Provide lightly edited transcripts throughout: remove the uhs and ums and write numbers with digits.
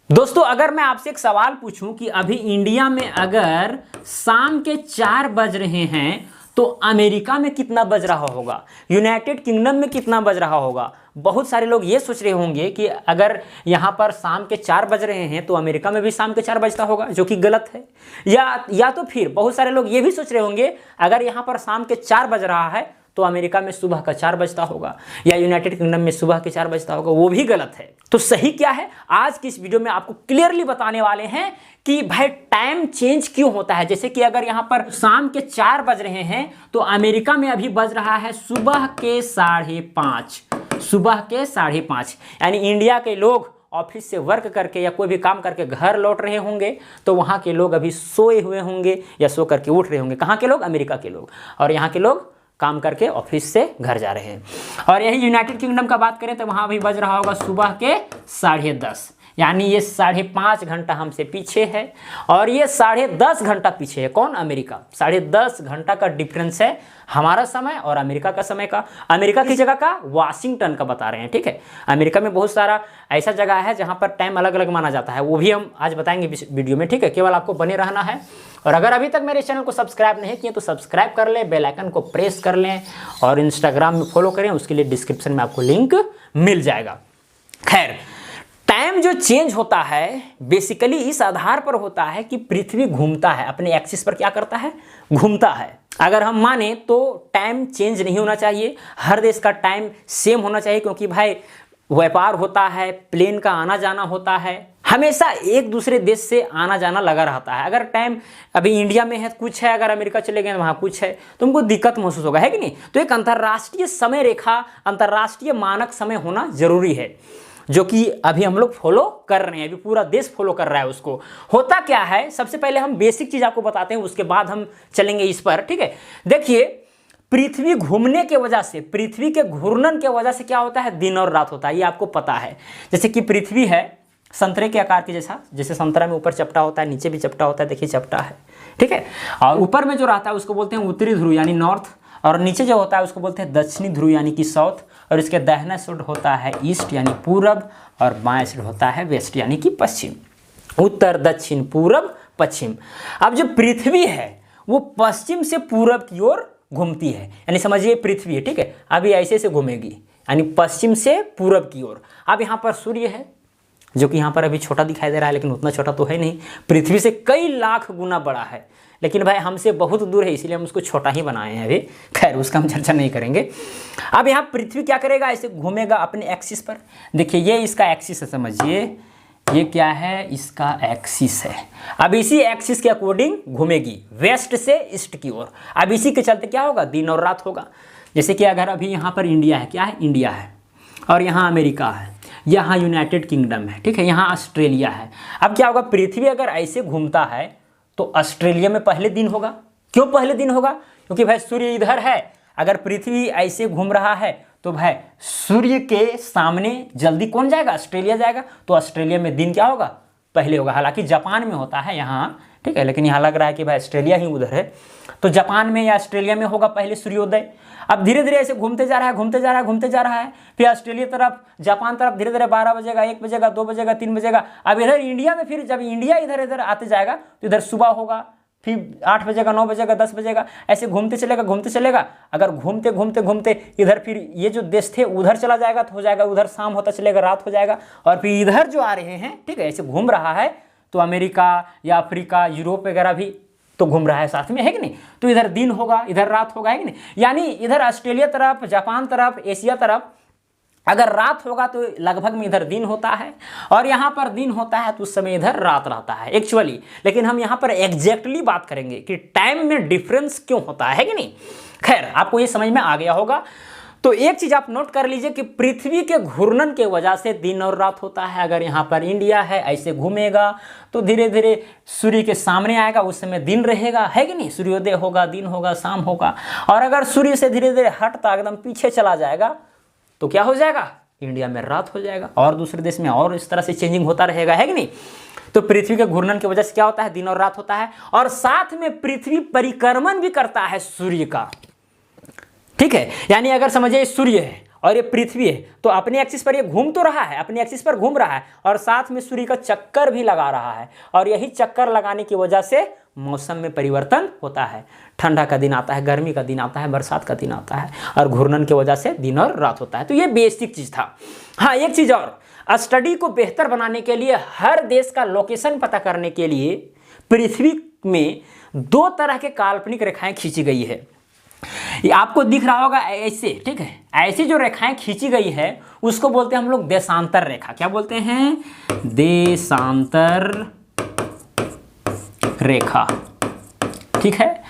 दोस्तों अगर मैं आपसे एक सवाल पूछूं कि अभी इंडिया में अगर शाम के 4 बज रहे हैं तो अमेरिका में कितना बज रहा होगा, यूनाइटेड किंगडम में कितना बज रहा होगा। बहुत सारे लोग ये सोच रहे होंगे कि अगर यहाँ पर शाम के 4 बज रहे हैं तो अमेरिका में भी शाम के 4 बजता होगा, जो कि गलत है। या तो फिर बहुत सारे लोग ये भी सोच रहे होंगे अगर यहाँ पर शाम के 4 बज रहा है तो अमेरिका में सुबह का 4 बजता होगा, या यूनाइटेड किंगडम में सुबह के 4 बजता होगा, वो भी गलत है। तो सही क्या है, आज की इस वीडियो में आपको क्लियरली बताने वाले हैं कि भाई टाइम चेंज क्यों होता है। जैसे कि अगर यहाँ पर शाम के 4 बज रहे हैं तो अमेरिका में अभी बज रहा है सुबह के 5:30, सुबह के 5:30। यानी इंडिया के लोग ऑफिस से वर्क करके या कोई भी काम करके घर लौट रहे होंगे तो वहाँ के लोग अभी सोए हुए होंगे या सो करके उठ रहे होंगे। कहाँ के लोग? अमेरिका के लोग। और यहाँ के लोग काम करके ऑफिस से घर जा रहे हैं। और यही यूनाइटेड किंगडम का बात करें तो वहाँ भी बज रहा होगा सुबह के 10:30, यानी ये 5.5 घंटा हमसे पीछे है और ये 10.5 घंटा पीछे है। कौन? अमेरिका। 10.5 घंटा का डिफरेंस है हमारा समय और अमेरिका का समय का। अमेरिका की जगह का वाशिंगटन का बता रहे हैं, ठीक है। अमेरिका में बहुत सारा ऐसा जगह है जहाँ पर टाइम अलग अलग माना जाता है, वो भी हम आज बताएंगे वीडियो में, ठीक है। केवल आपको बने रहना है। और अगर अभी तक मेरे चैनल को सब्सक्राइब नहीं किए तो सब्सक्राइब कर लें, बेल आइकन को प्रेस कर लें और इंस्टाग्राम में फॉलो करें, उसके लिए डिस्क्रिप्शन में आपको लिंक मिल जाएगा। खैर, टाइम जो चेंज होता है बेसिकली इस आधार पर होता है कि पृथ्वी घूमता है, अपने एक्सिस पर क्या करता है? घूमता है। अगर हम माने तो टाइम चेंज नहीं होना चाहिए, हर देश का टाइम सेम होना चाहिए, क्योंकि भाई व्यापार होता है, प्लेन का आना जाना होता है, हमेशा एक दूसरे देश से आना जाना लगा रहता है। अगर टाइम अभी इंडिया में है कुछ है, अगर अमेरिका चले गए वहाँ कुछ है, तो उनको दिक्कत महसूस होगा, है कि नहीं। तो एक अंतर्राष्ट्रीय समय रेखा, अंतर्राष्ट्रीय मानक समय होना जरूरी है, जो कि अभी हम लोग फॉलो कर रहे हैं, अभी पूरा देश फॉलो कर रहा है उसको। होता क्या है, सबसे पहले हम बेसिक चीज़ आपको बताते हैं, उसके बाद हम चलेंगे इस पर, ठीक है। देखिए, पृथ्वी घूमने के वजह से, पृथ्वी के घूर्णन के वजह से क्या होता है? दिन और रात होता है, ये आपको पता है। जैसे कि पृथ्वी है संतरे के आकार के जैसा, जैसे संतरा में ऊपर चपटा होता है, नीचे भी चपटा होता है, देखिए चपटा है, ठीक है। और ऊपर में जो रहता है उसको बोलते हैं उत्तरी ध्रुव यानी नॉर्थ, और नीचे जो होता है उसको बोलते हैं दक्षिणी ध्रुव यानी कि साउथ, और इसके दाहिना साइड होता है ईस्ट यानी पूरब, और बाएं साइड होता है वेस्ट यानी कि पश्चिम। उत्तर, दक्षिण, पूरब, पश्चिम। अब जो पृथ्वी है वो पश्चिम से पूरब की ओर घूमती है, यानी समझिए पृथ्वी है, ठीक है, अभी ऐसे से घूमेगी, यानी पश्चिम से पूरब की ओर। अब यहाँ पर सूर्य है, जो कि यहाँ पर अभी छोटा दिखाई दे रहा है, लेकिन उतना छोटा तो है नहीं, पृथ्वी से कई लाख गुना बड़ा है, लेकिन भाई हमसे बहुत दूर है, इसीलिए हम उसको छोटा ही बनाए हैं अभी। खैर, उसका हम चर्चा नहीं करेंगे। अब यहाँ पृथ्वी क्या करेगा? ऐसे घूमेगा अपने एक्सिस पर। देखिए, ये इसका एक्सिस है, समझिए ये क्या है? इसका एक्सिस है। अब इसी एक्सिस के अकॉर्डिंग घूमेगी वेस्ट से ईस्ट की ओर। अब इसी के चलते क्या होगा? दिन और रात होगा। जैसे कि अगर अभी यहाँ पर इंडिया है, क्या है? इंडिया है, और यहाँ अमेरिका है, यहाँ यूनाइटेड किंगडम है, ठीक है, यहाँ ऑस्ट्रेलिया है। अब क्या होगा? पृथ्वी अगर ऐसे घूमता है तो ऑस्ट्रेलिया में पहले दिन होगा। क्यों पहले दिन होगा? क्योंकि भाई सूर्य इधर है। अगर पृथ्वी ऐसे घूम रहा है तो भाई सूर्य के सामने जल्दी कौन जाएगा? ऑस्ट्रेलिया जाएगा। तो ऑस्ट्रेलिया में दिन क्या होगा? पहले होगा। हालांकि जापान में होता है यहाँ, ठीक है, लेकिन यहाँ लग रहा है कि भाई ऑस्ट्रेलिया ही उधर है, तो जापान में या ऑस्ट्रेलिया में होगा पहले सूर्योदय। अब धीरे धीरे ऐसे घूमते जा रहा है, घूमते जा रहा है, घूमते जा रहा है, फिर ऑस्ट्रेलिया तरफ, जापान तरफ धीरे धीरे 12 बजेगा, 1 बजेगा, 2 बजेगा, 3 बजेगा। अब इधर इंडिया में फिर जब इंडिया इधर इधर आते जाएगा तो इधर सुबह होगा, फिर 8 बजेगा, 9 बजेगा, 10 बजेगा, ऐसे घूमते चलेगा, घूमते चलेगा। अगर घूमते घूमते घूमते इधर फिर ये जो देश थे उधर चला जाएगा तो हो जाएगा, उधर शाम होता चलेगा, रात हो जाएगा, और फिर इधर जो आ रहे हैं, ठीक है, ऐसे घूम रहा है, तो अमेरिका या अफ्रीका, यूरोप वगैरह भी तो घूम रहा है साथ में, है कि नहीं। तो इधर दिन होगा, इधर रात होगा, है कि नहीं। यानी इधर ऑस्ट्रेलिया तरफ, जापान तरफ, एशिया तरफ अगर रात होगा तो लगभग में इधर दिन होता है, और यहाँ पर दिन होता है तो उस समय इधर रात रहता है एक्चुअली। लेकिन हम यहाँ पर एग्जैक्टली बात करेंगे कि टाइम में डिफरेंस क्यों होता है कि नहीं। खैर, आपको ये समझ में आ गया होगा। तो एक चीज आप नोट कर लीजिए कि पृथ्वी के घूर्णन के वजह से दिन और रात होता है। अगर यहाँ पर इंडिया है, ऐसे घूमेगा तो धीरे धीरे सूर्य के सामने आएगा, उस समय दिन रहेगा, है कि नहीं। सूर्योदय होगा, दिन होगा, शाम होगा। और अगर सूर्य से धीरे धीरे हटता एकदम पीछे चला जाएगा तो क्या हो जाएगा? इंडिया में रात हो जाएगा, और दूसरे देश में और इस तरह से चेंजिंग होता रहेगा, है कि नहीं। तो पृथ्वी के घूर्णन की वजह से क्या होता है? दिन और रात होता है। और साथ में पृथ्वी परिक्रमण भी करता है सूर्य का, ठीक है। यानी अगर समझिए सूर्य है और ये पृथ्वी है, तो अपने एक्सिस पर ये घूम तो रहा है, अपने एक्सिस पर घूम रहा है और साथ में सूर्य का चक्कर भी लगा रहा है। और यही चक्कर लगाने की वजह से मौसम में परिवर्तन होता है। ठंडा का दिन आता है, गर्मी का दिन आता है, बरसात का दिन आता है और घूर्णन की वजह से दिन और रात होता है। तो ये बेसिक चीज़ था। हाँ, एक चीज़ और, स्टडी को बेहतर बनाने के लिए, हर देश का लोकेशन पता करने के लिए पृथ्वी में 2 तरह के काल्पनिक रेखाएं खींची गई है। ये आपको दिख रहा होगा ऐसे, ठीक है। ऐसी जो रेखाएं खींची गई है उसको बोलते हैं हम लोग देशांतर रेखा। क्या बोलते हैं? देशांतर रेखा, ठीक है।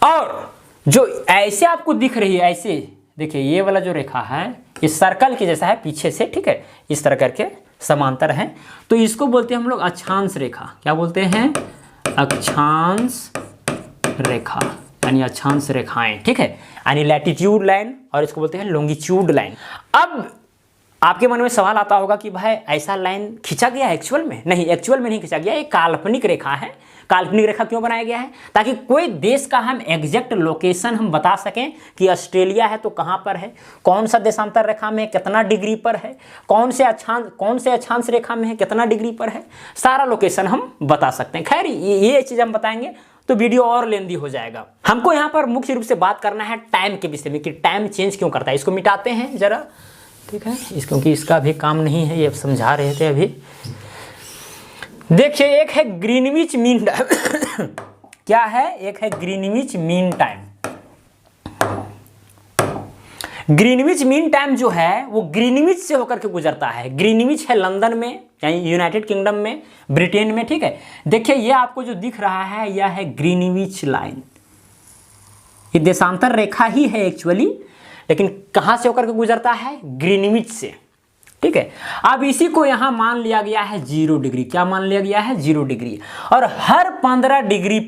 और जो ऐसे आपको दिख रही है, ऐसे देखिए, ये वाला जो रेखा है ये सर्कल के जैसा है पीछे से, ठीक है, इस तरह करके समांतर है, तो इसको बोलते हैं हम लोग अक्षांश रेखा। क्या बोलते हैं? अक्षांश रेखा, यानी अक्षांश रेखाएं, ठीक है, यानी लैटिट्यूड लाइन, और इसको बोलते हैं लॉन्गिट्यूड लाइन। अब आपके मन में सवाल आता होगा कि भाई ऐसा लाइन खींचा गया एक्चुअल में? नहीं, एक्चुअल में नहीं खींचा गया, ये काल्पनिक रेखा है। काल्पनिक रेखा क्यों बनाया गया है? ताकि कोई देश का हम एग्जैक्ट लोकेशन हम बता सकें कि ऑस्ट्रेलिया है तो कहाँ पर है, कौन सा देशांतर रेखा में कितना डिग्री पर है, कौन से अक्षांश रेखा में है कितना डिग्री पर है, सारा लोकेशन हम बता सकते हैं। खैर ये चीज़ हम बताएंगे तो वीडियो और लेंदी हो जाएगा। हमको यहाँ पर मुख्य रूप से बात करना है टाइम के विषय में कि टाइम चेंज क्यों करता है। इसको मिटाते हैं जरा, ठीक है, क्योंकि इसका भी काम नहीं है, ये समझा रहे थे अभी। देखिए, एक है ग्रीनविच मीन टाइम क्या है? एक है Greenwich mean time. Greenwich mean time जो है वो ग्रीनविच से होकर के गुजरता है। ग्रीनविच है लंदन में, यानी यूनाइटेड किंगडम में, ब्रिटेन में, ठीक है। देखिए, ये आपको जो दिख रहा है यह है ग्रीनविच लाइन। ये देशांतर रेखा ही है एक्चुअली, लेकिन कहाँ से होकर के गुजरता है? ग्रीनविच से, ठीक है। अब इसी को यहाँ मान लिया गया है 0 डिग्री। क्या मान लिया गया है? 0 डिग्री। और हर 15 डिग्री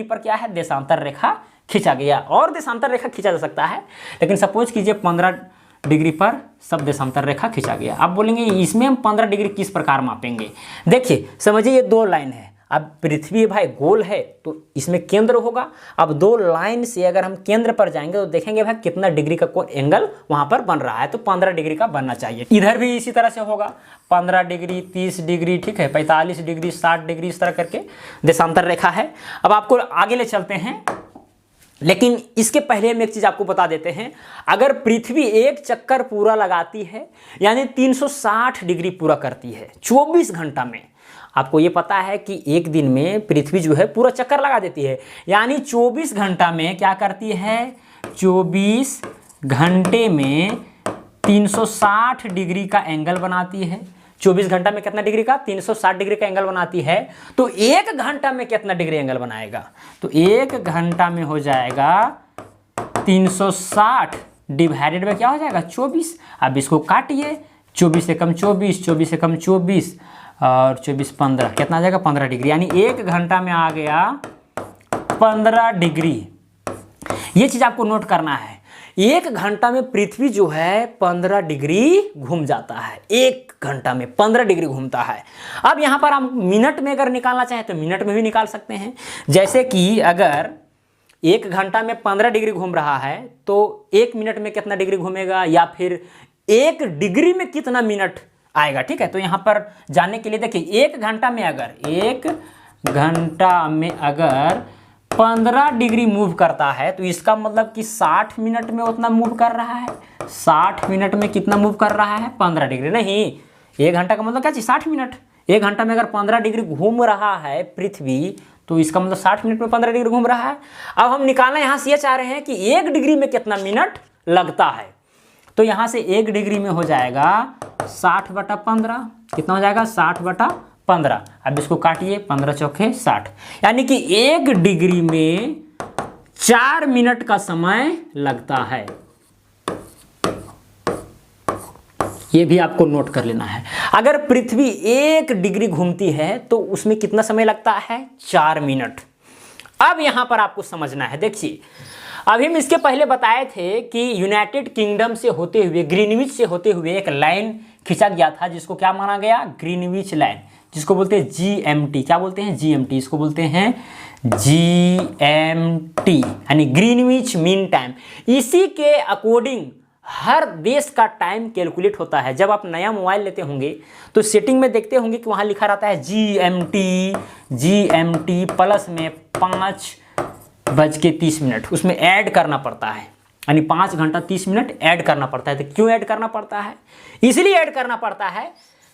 पर क्या है? देशांतर रेखा खींचा गया। और देशांतर रेखा खींचा जा सकता है, लेकिन सपोज कीजिए 15 डिग्री पर सब देशांतर रेखा खींचा गया। अब बोलेंगे इसमें हम 15 डिग्री किस प्रकार मापेंगे? देखिए, समझिए, ये 2 लाइन है। अब पृथ्वी भाई गोल है तो इसमें केंद्र होगा। अब 2 लाइन से अगर हम केंद्र पर जाएंगे तो देखेंगे भाई कितना डिग्री का कोई एंगल वहां पर बन रहा है, तो 15 डिग्री का बनना चाहिए। इधर भी इसी तरह से होगा, 15 डिग्री, 30 डिग्री, ठीक है, 45 डिग्री, 60 डिग्री, इस तरह करके देशांतर रेखा है। अब आपको आगे ले चलते हैं, लेकिन इसके पहले हम एक चीज आपको बता देते हैं। अगर पृथ्वी एक चक्कर पूरा लगाती है, यानी 360 डिग्री पूरा करती है 24 घंटा में, आपको ये पता है कि एक दिन में पृथ्वी जो है पूरा चक्कर लगा देती है, यानी 24 घंटा में क्या करती है? 24 घंटे में 360 डिग्री का एंगल बनाती है। 24 घंटा में कितना डिग्री का? 360 डिग्री का एंगल बनाती है। तो 1 घंटा में कितना डिग्री एंगल बनाएगा? तो 1 घंटा में हो जाएगा 360 डिवाइडेड में क्या हो जाएगा? 24। अब इसको काटिए, 24 से कम 24, 24 से कम 24 और 24 15, कितना आ जाएगा? 15 डिग्री। यानी 1 घंटा में आ गया 15 डिग्री। ये चीज आपको नोट करना है। 1 घंटा में पृथ्वी जो है 15 डिग्री घूम जाता है। 1 घंटा में 15 डिग्री घूमता है। अब यहां पर हम मिनट में अगर निकालना चाहें तो मिनट में भी निकाल सकते हैं। जैसे कि अगर 1 घंटा में 15 डिग्री घूम रहा है तो 1 मिनट में कितना डिग्री घूमेगा, या फिर 1 डिग्री में कितना मिनट आएगा, ठीक है। तो यहां पर जानने के लिए देखिए, 1 घंटा में अगर 15 डिग्री मूव करता है तो इसका मतलब कि 60 मिनट में उतना मूव कर रहा है। 60 मिनट में कितना मूव कर रहा है? 15 डिग्री। नहीं, 1 घंटा का मतलब क्या चीज? 60 मिनट। 1 घंटा में अगर 15 डिग्री घूम रहा है पृथ्वी, तो इसका मतलब 60 मिनट में 15 डिग्री घूम रहा है। अब हम निकालना यहाँ से ये चाह रहे हैं कि 1 डिग्री में कितना मिनट लगता है। तो यहाँ से 1 डिग्री में हो जाएगा 60/15। कितना हो जाएगा? 60/15। अब इसको काटिए, 15 चौके 60, यानी कि 1 डिग्री में 4 मिनट का समय लगता है। ये भी आपको नोट कर लेना है। अगर पृथ्वी 1 डिग्री घूमती है तो उसमें कितना समय लगता है? 4 मिनट। अब यहां पर आपको समझना है, देखिए, अभी हम इसके पहले बताए थे कि यूनाइटेड किंगडम से होते हुए, ग्रीनविच से होते हुए एक लाइन खींचा गया था, जिसको क्या माना गया? ग्रीनविच लाइन, जिसको बोलते हैं GMT। क्या बोलते हैं? GMT। इसको बोलते हैं GMT, यानी ग्रीनविच मीन टाइम। इसी के अकॉर्डिंग हर देश का टाइम कैलकुलेट होता है। जब आप नया मोबाइल लेते होंगे तो सेटिंग में देखते होंगे कि वहाँ लिखा रहता है GMT प्लस में 5:30, उसमें ऐड करना पड़ता है, यानी 5 घंटा 30 मिनट ऐड करना पड़ता है। तो क्यों ऐड करना पड़ता है? इसलिए ऐड करना पड़ता है,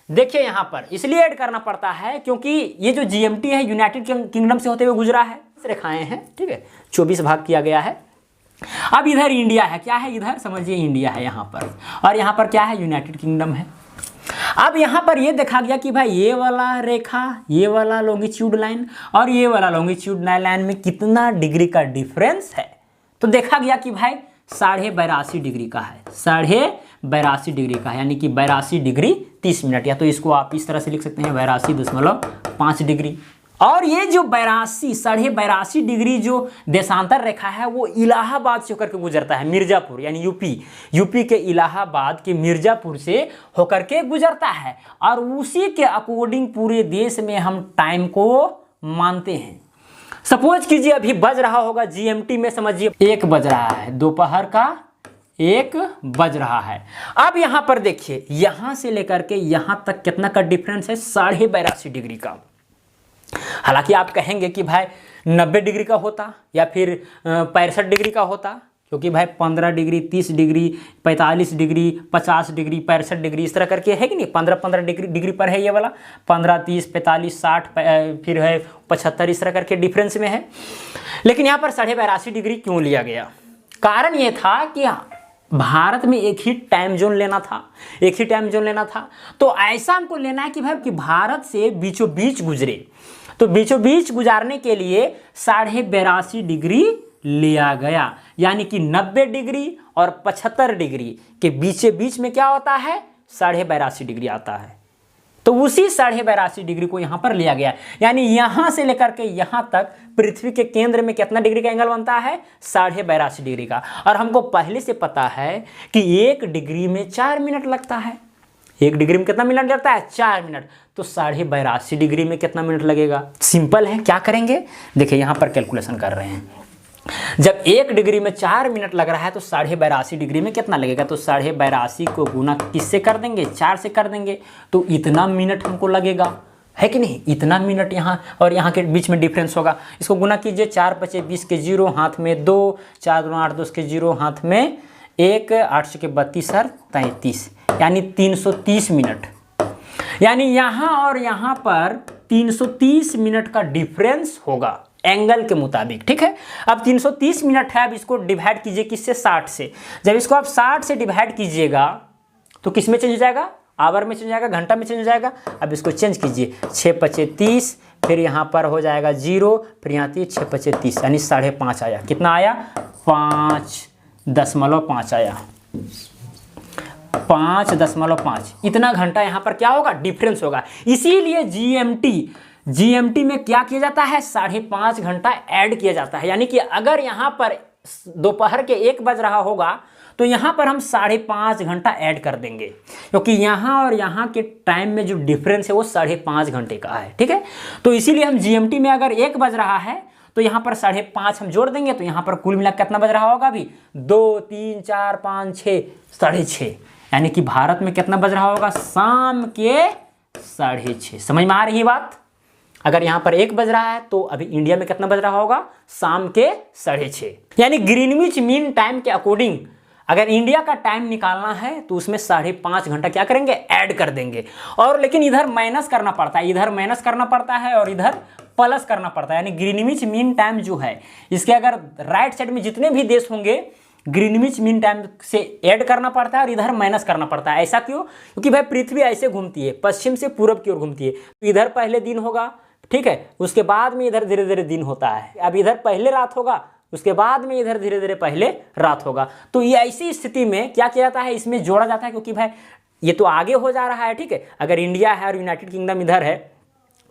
देखिए यहाँ पर इसलिए ऐड करना पड़ता है क्योंकि ये जो GMT है यूनाइटेड किंगडम से होते हुए गुजरा है, रेखाएं हैं, ठीक है, 24 भाग किया गया है। अब इधर इंडिया है, क्या है इधर, समझिए इंडिया है यहाँ पर, और यहाँ पर क्या है, यूनाइटेड किंगडम है। अब यहाँ पर ये देखा गया कि भाई ये वाला रेखा, ये वाला लॉन्गिट्यूड लाइन और ये वाला लॉन्गिट्यूड लाइन में कितना डिग्री का डिफरेंस है। तो देखा गया कि भाई 82.5 डिग्री का है, 82.5 डिग्री का है, यानी कि 82 डिग्री 30 मिनट, या तो इसको आप इस तरह से लिख सकते हैं 82.5 डिग्री। और ये जो 82.5 डिग्री जो देशांतर रेखा है वो इलाहाबाद से होकर के गुजरता है, मिर्जापुर यानी यूपी के इलाहाबाद के मिर्जापुर से होकर के गुजरता है, और उसी के अकॉर्डिंग पूरे देश में हम टाइम को मानते हैं। सपोज कीजिए अभी बज रहा होगा GMT में, समझिए 1 बज रहा है, दोपहर का 1 बज रहा है। अब यहाँ पर देखिए यहाँ से लेकर के यहाँ तक कितना का डिफरेंस है, 82.5 डिग्री का। हालांकि आप कहेंगे कि भाई 90 डिग्री का होता या फिर 65 डिग्री का होता, क्योंकि भाई 15 degree 30 degree 45 degree 50 degree 65 degree इस तरह करके है कि नहीं, 15 डिग्री पर है ये वाला, 15 30 45 60 फिर है 75 इस तरह करके डिफरेंस में है। लेकिन यहाँ पर 82.5 डिग्री क्यों लिया गया? कारण ये था कि भारत में एक ही टाइम जोन लेना था, तो ऐसा हमको लेना है कि भाई कि भारत से बीचों बीच गुजरे, तो बीचों बीच गुजारने के लिए 82.5 डिग्री लिया गया, यानी कि 90 डिग्री और 75 डिग्री के बीच में क्या होता है, 82.5 डिग्री आता है। तो उसी 82.5 डिग्री को यहाँ पर लिया गया, यानी यहाँ से लेकर के यहाँ तक पृथ्वी के केंद्र में कितना डिग्री का एंगल बनता है, 82.5 डिग्री का। और हमको पहले से पता है कि 1 डिग्री में 4 मिनट लगता है, 1 डिग्री में कितना मिनट लगता है, 4 मिनट। तो 82.5 डिग्री में कितना मिनट लगेगा? सिंपल है, क्या करेंगे, देखिए यहाँ पर कैलकुलेशन कर रहे हैं। जब 1 डिग्री में 4 मिनट लग रहा है तो 82.5 डिग्री में कितना लगेगा, तो 82.5 को गुना किससे कर देंगे, 4 से कर देंगे, तो इतना मिनट हमको लगेगा, है कि नहीं, इतना मिनट यहाँ और यहाँ के बीच में डिफरेंस होगा। इसको गुना कीजिए, 4 5 20 के 0 हाथ में 2, 4 2 8 2 के 0 हाथ में 1, 8 के 32 और 33, यानी 330 मिनट, यानी यहाँ और यहाँ पर 330 मिनट का डिफरेंस होगा एंगल के मुताबिक, ठीक है। अब 330 मिनट है, अब इसको डिवाइड कीजिए किससे, 60 से। जब इसको आप 60 से डिवाइड कीजिएगा तो किस में चेंज हो जाएगा, आवर में चेंज हो जाएगा, घंटा में चेंज हो जाएगा। अब इसको चेंज कीजिए, 6 5 30, फिर यहाँ पर हो जाएगा 0, फिर यहाँ 6 5 30, यानी 5.5 आया। कितना आया, 5.5 आया, 5.5। इतना घंटा यहाँ पर क्या होगा, डिफरेंस होगा। इसीलिए GMT में क्या किया जाता है, 5.5 घंटा ऐड किया जाता है। यानी कि अगर यहाँ पर दोपहर के 1 बज रहा होगा तो यहाँ पर हम 5.5 घंटा ऐड कर देंगे, क्योंकि यहाँ और यहाँ के टाइम में जो डिफरेंस है वो 5.5 घंटे का है, ठीक है। तो इसीलिए हम GMT में अगर 1 बज रहा है तो यहाँ पर 5.5 हम जोड़ देंगे, तो यहाँ पर कुल मिला कितना बज रहा होगा अभी, 2 3 4 5 6, 6.5, यानी कि भारत में कितना बज रहा होगा, शाम के 6:30। समझ में आ रही है बात? अगर यहाँ पर 1 बज रहा है तो अभी इंडिया में कितना बज रहा होगा, शाम के 6:30। यानी ग्रीनविच मीन टाइम के अकॉर्डिंग अगर इंडिया का टाइम निकालना है तो उसमें 5.5 घंटा क्या करेंगे, ऐड कर देंगे। और लेकिन इधर माइनस करना पड़ता है, इधर माइनस करना पड़ता है और इधर प्लस करना पड़ता है। यानी ग्रीनविच मीन टाइम जो है इसके अगर राइट साइड में जितने भी देश होंगे ग्रीनविच मीन टाइम से ऐड करना पड़ता है और इधर माइनस करना पड़ता है। ऐसा क्यों? क्योंकि भाई पृथ्वी ऐसे घूमती है, पश्चिम से पूरब की ओर घूमती है, तो इधर पहले दिन होगा, ठीक है, उसके बाद में इधर धीरे धीरे दिन होता है। अब इधर पहले रात होगा, उसके बाद में इधर धीरे धीरे पहले रात होगा। तो ये ऐसी स्थिति में क्या किया जाता है, इसमें जोड़ा जाता है, क्योंकि भाई ये तो आगे हो जा रहा है, ठीक है। अगर इंडिया है और यूनाइटेड किंगडम इधर है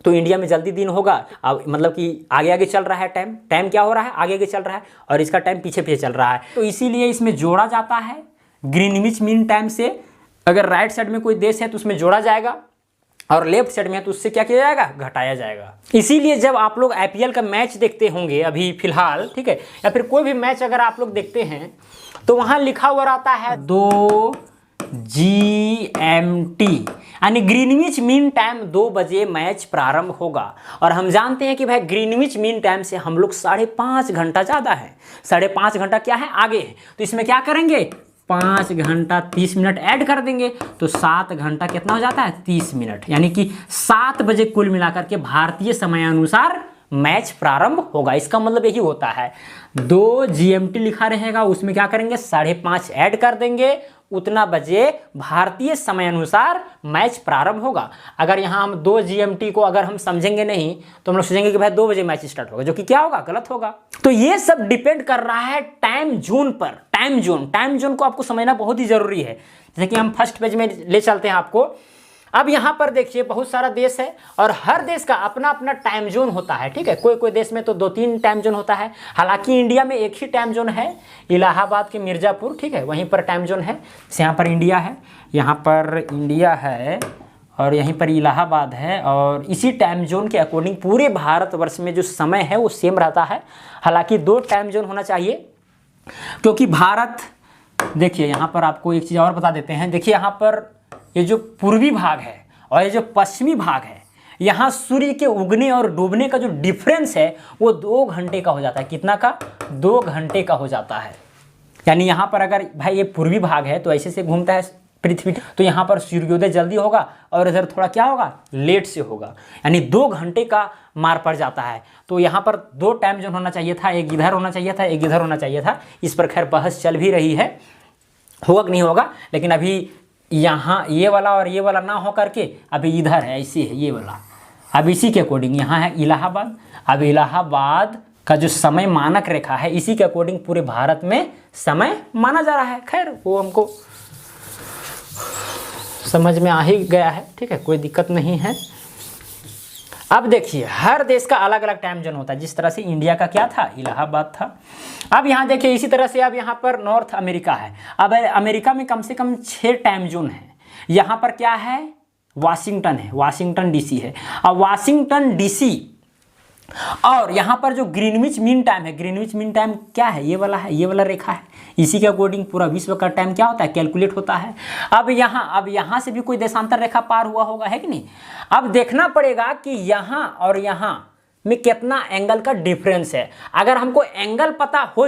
तो इंडिया में जल्दी दिन होगा, अब मतलब कि आगे आगे चल रहा है टाइम क्या हो रहा है, आगे आगे चल रहा है, और इसका टाइम पीछे पीछे चल रहा है। तो इसीलिए इसमें जोड़ा जाता है ग्रीनविच मीन टाइम से। अगर राइट साइड में कोई देश है तो उसमें जोड़ा जाएगा, और लेफ्ट साइड में है तो उससे क्या किया जाएगा, घटाया जाएगा। इसीलिए जब आप लोग IPL का मैच देखते होंगे अभी फिलहाल, ठीक है, या फिर कोई भी मैच अगर आप लोग देखते हैं तो वहां लिखा हुआ रहता है 2 GMT, यानी ग्रीनविच मीन टाइम 2 बजे मैच प्रारंभ होगा। और हम जानते हैं कि भाई ग्रीनविच मीन टाइम से हम लोग 5.5 घंटा ज़्यादा है, 5.5 घंटा क्या है आगे है, तो इसमें क्या करेंगे 5 घंटा 30 मिनट ऐड कर देंगे तो 7 घंटा कितना हो जाता है 30 मिनट, यानी कि 7 बजे कुल मिलाकर के भारतीय समयानुसार मैच प्रारंभ होगा। इसका मतलब यही होता है 2 GMT लिखा रहेगा, उसमें क्या करेंगे 5.5 ऐड कर देंगे, उतना बजे भारतीय समय अनुसार मैच प्रारंभ होगा। अगर यहाँ हम 2 GMT को अगर हम समझेंगे नहीं तो हम लोग सोचेंगे कि भाई 2 बजे मैच स्टार्ट होगा, जो कि क्या होगा गलत होगा। तो ये सब डिपेंड कर रहा है टाइम जोन पर। टाइम जोन को आपको समझना बहुत ही जरूरी है। जैसे कि हम फर्स्ट पेज में ले चलते हैं आपको। अब यहाँ पर देखिए बहुत सारा देश है और हर देश का अपना अपना टाइम जोन होता है, ठीक है। कोई कोई देश में तो 2-3 टाइम जोन होता है, हालांकि इंडिया में एक ही टाइम जोन है, इलाहाबाद के मिर्ज़ापुर, ठीक है, वहीं पर टाइम जोन है। यहाँ पर इंडिया है, यहाँ पर इंडिया है और यहीं पर इलाहाबाद है, और इसी टाइम जोन के अकॉर्डिंग पूरे भारतवर्ष में जो समय है वो सेम रहता है। हालांकि 2 टाइम जोन होना चाहिए, क्योंकि भारत, देखिए यहाँ पर आपको एक चीज़ और बता देते हैं। देखिए यहाँ पर ये जो पूर्वी भाग है और ये जो पश्चिमी भाग है, यहाँ सूर्य के उगने और डूबने का जो डिफरेंस है वो 2 घंटे का हो जाता है। कितना का? 2 घंटे का हो जाता है। यानी यहाँ पर अगर भाई ये पूर्वी भाग है तो ऐसे से घूमता है पृथ्वी, तो यहाँ पर सूर्योदय जल्दी होगा और इधर थोड़ा क्या होगा लेट से होगा, यानी 2 घंटे का मार पड़ जाता है। तो यहाँ पर 2 टाइम जोन होना चाहिए था, एक इधर होना चाहिए था, एक इधर होना चाहिए था। इस पर खैर बहस चल भी रही है, होगा कि नहीं होगा, लेकिन अभी यहाँ ये वाला और ये वाला ना हो करके अभी इधर है, ऐसे है ये वाला। अब इसी के अकॉर्डिंग यहाँ है इलाहाबाद। अब इलाहाबाद का जो समय मानक रेखा है इसी के अकॉर्डिंग पूरे भारत में समय माना जा रहा है। खैर वो हमको समझ में आ ही गया है, ठीक है, कोई दिक्कत नहीं है। अब देखिए हर देश का अलग अलग टाइम जोन होता है। जिस तरह से इंडिया का क्या था, इलाहाबाद था। अब यहाँ देखिए इसी तरह से अब यहाँ पर नॉर्थ अमेरिका है। अब अमेरिका में कम से कम 6 टाइम जोन है। यहाँ पर क्या है, वाशिंगटन है, वाशिंगटन DC है। अब वाशिंगटन DC और यहाँ पर जो ग्रीनविच मीन टाइम है, ग्रीनविच मीन टाइम क्या है, ये वाला है, ये वाला रेखा है। इसी के अकॉर्डिंग पूरा विश्व का टाइम क्या होता है, कैलकुलेट होता है। अब यहाँ से भी कोई देशांतर रेखा पार हुआ होगा, है कि नहीं। अब देखना पड़ेगा कि यहाँ और यहाँ में कितना एंगल का डिफरेंस है। अगर हमको एंगल पता हो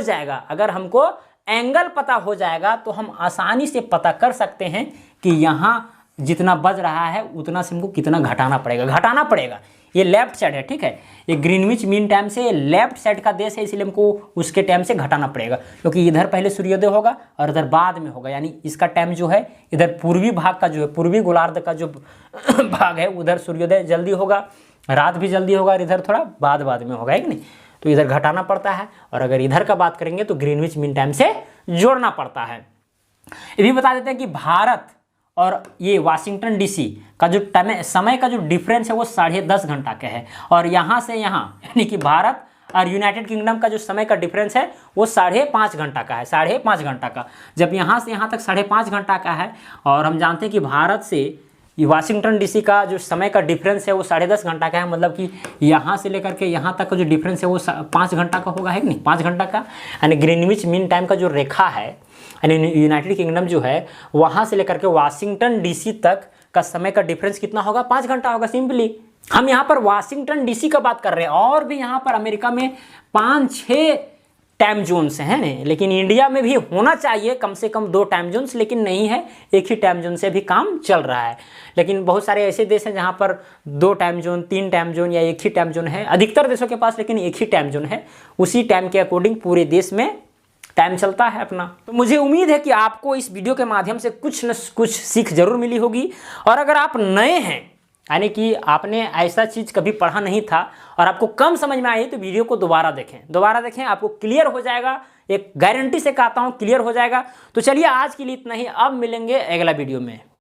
जाएगा तो हम आसानी से पता कर सकते हैं कि यहाँ जितना बज रहा है उतना से हमको कितना घटाना पड़ेगा। ये लेफ्ट साइड है, ठीक है, ये ग्रीनविच मीन टाइम से लेफ्ट साइड का देश है, इसलिए हमको उसके टाइम से घटाना पड़ेगा, क्योंकि इधर पहले सूर्योदय होगा और इधर बाद में होगा। यानी इसका टाइम जो है इधर पूर्वी भाग का जो है, पूर्वी गोलार्ध का जो भाग है उधर सूर्योदय जल्दी होगा, रात भी जल्दी होगा, और इधर थोड़ा बाद में होगा, है कि नहीं। तो इधर घटाना पड़ता है, और अगर इधर का बात करेंगे तो ग्रीनविच मीन टाइम से जोड़ना पड़ता है। ये भी बता देते हैं कि भारत और ये वाशिंगटन DC का जो समय का जो डिफरेंस है वो 10.5 घंटा का है, और यहाँ से यहाँ यानी कि भारत और यूनाइटेड किंगडम का जो समय का डिफरेंस है वो 5.5 घंटा का है, 5.5 घंटा का। जब यहाँ से यहाँ तक 5.5 घंटा का है, और हम जानते हैं कि भारत से ये वाशिंगटन DC का जो समय का डिफरेंस है वो 10.5 घंटा का है, मतलब कि यहाँ से लेकर के यहाँ तक का जो डिफरेंस है वो 5 घंटा का होगा, है कि नहीं, 5 घंटा का। यानी ग्रीनविच मीन टाइम का जो रेखा है, यानी यूनाइटेड किंगडम जो है वहाँ से लेकर के वाशिंगटन DC तक का समय का डिफरेंस कितना होगा, 5 घंटा होगा। सिंपली हम यहाँ पर वाशिंगटन DC का बात कर रहे हैं, और भी यहाँ पर अमेरिका में 5-6 टाइम जोन्स हैं, लेकिन इंडिया में भी होना चाहिए कम से कम 2 टाइम जोन्स, लेकिन नहीं है, एक ही टाइम जोन से भी काम चल रहा है। लेकिन बहुत सारे ऐसे देश हैं जहाँ पर 2 टाइम जोन, 3 टाइम जोन या एक ही टाइम जोन है, अधिकतर देशों के पास लेकिन एक ही टाइम जोन है। उसी टाइम के अकॉर्डिंग पूरे देश में टाइम चलता है अपना। तो मुझे उम्मीद है कि आपको इस वीडियो के माध्यम से कुछ न कुछ सीख जरूर मिली होगी। और अगर आप नए हैं, यानी कि आपने ऐसा चीज़ कभी पढ़ा नहीं था और आपको कम समझ में आई, तो वीडियो को दोबारा देखें, आपको क्लियर हो जाएगा। एक गारंटी से कहता हूँ क्लियर हो जाएगा। तो चलिए आज के लिए इतना ही, अब मिलेंगे अगला वीडियो में।